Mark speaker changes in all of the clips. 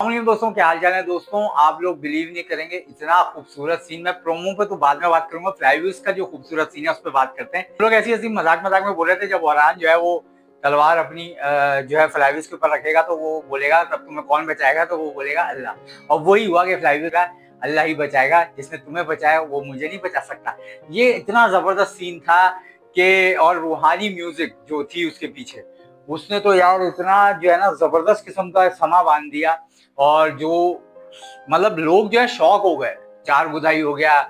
Speaker 1: अस्सलाम दोस्तों, क्या हाल चाल है दोस्तों। आप लोग बिलीव नहीं करेंगे, इतना खूबसूरत सीन। मैं प्रोमो पे तो बाद में बात करूंगा, फ्लाईव्यूज का जो खूबसूरत सीन है उस पर बात करते हैं। लोग ऐसी ऐसी मजाक मजाक में बोल रहे थे, जब औरान जो है वो तलवार अपनी जो है फ्लाईव्यूज के ऊपर रखेगा तो वो बोलेगा तब तुम्हें कौन बचाएगा, तो वो बोलेगा अल्लाह। और वही हुआ कि फ्लाईव्यूज का अल्लाह ही बचाएगा, जिसने तुम्हें बचाया वो मुझे नहीं बचा सकता। ये इतना जबरदस्त सीन था कि, और रूहानी म्यूजिक जो थी उसके पीछे, उसने तो यार इतना जो है ना जबरदस्त किस्म का समा बांध दिया। और जो मतलब लोग जो है शौक हो गए। चार गुदाई हो गया,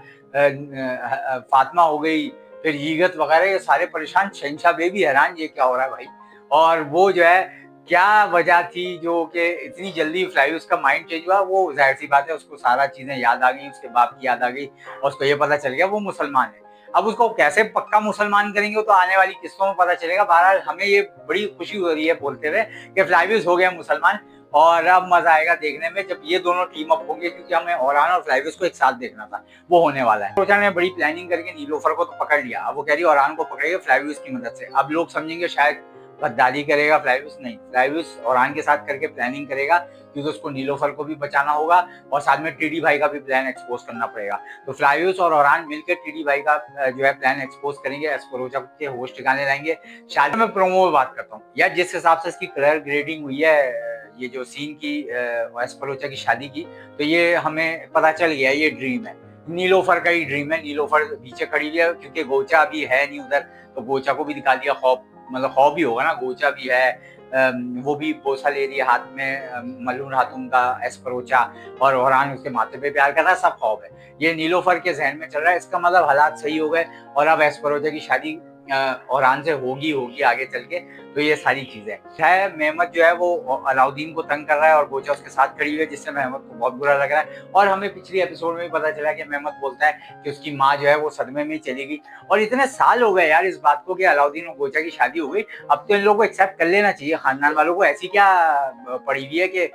Speaker 1: फातिमा हो गई, फिर यीगत वगैरह, ये सारे परेशान। शहंशाह बे भी हैरान ये क्या हो रहा है भाई। और वो जो है क्या वजह थी जो कि इतनी जल्दी फ्लाईव्यूज का माइंड चेंज हुआ। वो जाहिर सी बात है, उसको सारा चीजें याद आ गई, उसके बाप की याद आ गई और उसको ये पता चल गया वो मुसलमान है। अब उसको कैसे पक्का मुसलमान करेंगे तो आने वाली किस्तों में पता चलेगा। बहरहाल हमें ये बड़ी खुशी हो रही है बोलते हुए कि फ्लाईव्यूज हो गया मुसलमान। और अब मजा आएगा देखने में जब ये दोनों टीम अप होंगे, क्योंकि हमें औरान और फ्लाईव्यूज को एक साथ देखना था। वो होने वाला है। रोचा ने बड़ी प्लानिंग करके नीलोफर को तो पकड़ लिया। अब वो कह रही है औरान को पकड़ेगा फ्लाईव्यूज की मदद से। अब लोग समझेंगे शायद गद्दारी करेगा फ्लाईव्यूज, नहीं, फ्लाईव्यूज औरान के साथ करके प्लानिंग करेगा, क्योंकि उसको नीलोफर को भी बचाना होगा और साथ में टीडी भाई का भी प्लान एक्सपोज करना पड़ेगा। तो फ्लाईव्यूज और औरान मिलकर टीडी भाई का जो है प्लान एक्सपोज करेंगे, एस्परोचा के होश ठिकाने लाएंगे। शायद मैं प्रोमो में बात करता हूँ यार, जिस हिसाब से इसकी कलर ग्रेडिंग हुई है, ये जो सीन की एस्परोचा की शादी की, तो ये हमें पता चल गया ये ड्रीम है, नीलोफर का ही ड्रीम है। नीलोफर पीछे खड़ी है क्योंकि गोचा अभी है नहीं उधर, तो गोचा को भी दिखा दिया खौफ, मतलब खौफ भी होगा ना, गोचा भी है। वो भी बोसा ले रही है हाथ में, मलून हाथुम का एस्परोचा, और औरान उसके माथे पे प्यार कर रहा है, सब खौफ है। ये नीलोफर के जहन में चल रहा है। इसका मतलब हालात सही हो गए और अब एस्परोचा की शादी औरान से होगी होगी आगे चल के। तो ये सारी चीजें है। मेहमद जो है वो अलाउद्दीन को तंग कर रहा है और गोचा उसके साथ खड़ी हुई है, जिससे मेहमद को बहुत बुरा लग रहा है। और हमें पिछली एपिसोड में भी पता चला कि मेहमद बोलता है कि उसकी माँ जो है वो सदमे में चली गई। और इतने साल हो गए यार इस बात को कि अलाउद्दीन और गोचा की शादी हो गई। अब तो इन लोगों को एक्सेप्ट कर लेना चाहिए, खानदान वालों को। ऐसी क्या पड़ी हुई है कि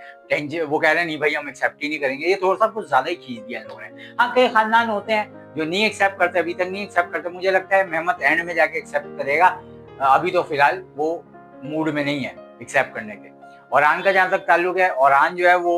Speaker 1: वो कह रहे हैं नहीं भाई हम एक्सेप्ट ही नहीं करेंगे। ये थोड़ा सा कुछ ज्यादा ही खींच दिया इन लोगों ने। हाँ, कई खानदान होते हैं जो नहीं एक्सेप्ट करते, अभी तक नहीं एक्सेप्ट करते। मुझे लगता है मेहमद एंड में जाके एक्सेप्ट करेगा। अभी तो फिलहाल वो मूड में नहीं है एक्सेप्ट करने के। औरान का जहां तक ताल्लुक है, औरान जो है वो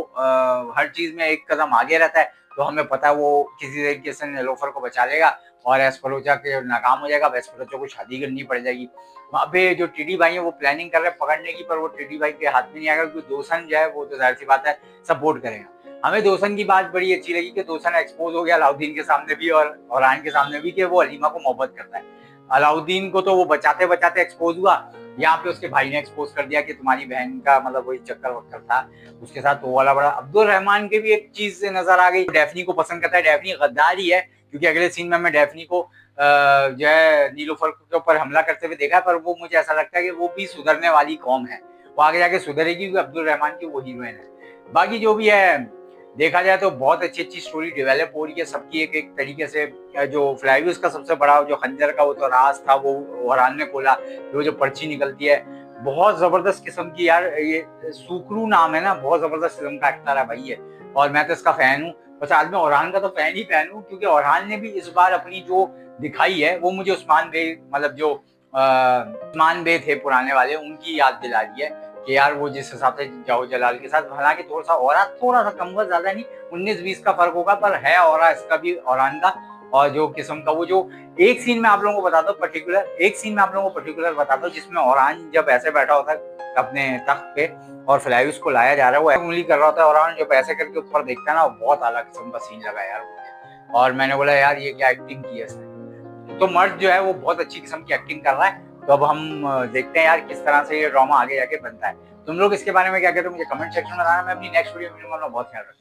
Speaker 1: हर चीज में एक कदम आगे रहता है। तो हमें पता है वो किसी तरीके से नीलोफर को बचा लेगा और एस्परोचा के नाकाम हो जाएगा। एस्परोचा को शादी करनी पड़ जाएगी। वहाँ पे जो टीडी भाई है वो प्लानिंग कर रहे हैं पकड़ने की, पर वो टीडी भाई के हाथ में नहीं आएगा, क्योंकि दोसन जो है वो तो जाहिर सी बात है सपोर्ट करेगा। हमें दोसन की बात बड़ी अच्छी लगी कि दोसन एक्सपोज हो गया अलाउद्दीन के सामने भी और औरान के सामने भी कि वो हलीमा को मोहब्बत करता है। अलाउद्दीन को तो वो बचाते बचाते एक्सपोज हुआ। यहाँ पे उसके भाई ने एक्सपोज कर दिया कि तुम्हारी बहन का मतलब वही चक्कर वक्कर था उसके साथ। तो वाला बड़ा अब्दुल रहमान के भी एक चीज से नजर आ गई, डेफनी को पसंद करता है। डेफनी गद्दार ही है, क्योंकि अगले सीन में मैं डेफनी को जो है नीलोफर के ऊपर हमला करते हुए देखा, पर वो मुझे ऐसा लगता है कि वो भी सुधरने वाली कौम है। वो आगे जाके सुधरेगी, क्योंकि अब्दुल रहमान की वो हीरोइन है। बाकी जो भी है देखा जाए तो बहुत अच्छी अच्छी स्टोरी डेवलप हो रही है सबकी, एक एक तरीके से। जो फ्लाईव्यूज का सबसे बड़ा जो खंजर का वो तो राज था, वो औरान ने खोला। वो जो पर्ची निकलती है, बहुत जबरदस्त किस्म की यार। ये सुकरू नाम है ना, बहुत जबरदस्त किस्म का एक्टर है भाई ये। और मैं तो इसका फैन हूँ। बस आज मैं औरान का तो फैन ही फैन हूँ, क्योंकि औरान ने भी इस बार अपनी जो दिखाई है वो मुझे उस्मान बे, मतलब जो उस्मान बे थे पुराने वाले, उनकी याद दिला रही है कि यार वो जिस हिसाब से जाओ जलाल के साथ, हालांकि थोड़ा सा कम हुआ, ज्यादा नहीं, 19-20 का फर्क होगा, पर है और इसका भी औरान का। और जो किस्म का वो जो एक सीन में आप लोगों को बताता हूँ पर्टिकुलर बताता हूँ, जिसमें औरान जब ऐसे बैठा होता है अपने तख्त पे और फ्लाईव्यूज को लाया जा रहा है, वो उंगली कर रहा होता है, औरान जब ऐसे करके ऊपर देखता है ना, बहुत अलग किस्म का सीन लगा यार मुझे। और मैंने बोला यार ये क्या एक्टिंग की है इसने। तो मर्द जो है वो बहुत अच्छी किस्म की एक्टिंग कर रहा है। तो अब हम देखते हैं यार किस तरह से ये ड्रामा आगे जाके बनता है। तुम लोग इसके बारे में क्या कहते हो मुझे कमेंट सेक्शन में बताना। मैं अपनी नेक्स्ट वीडियो में मिलूंगा। बहुत ख्याल रखना।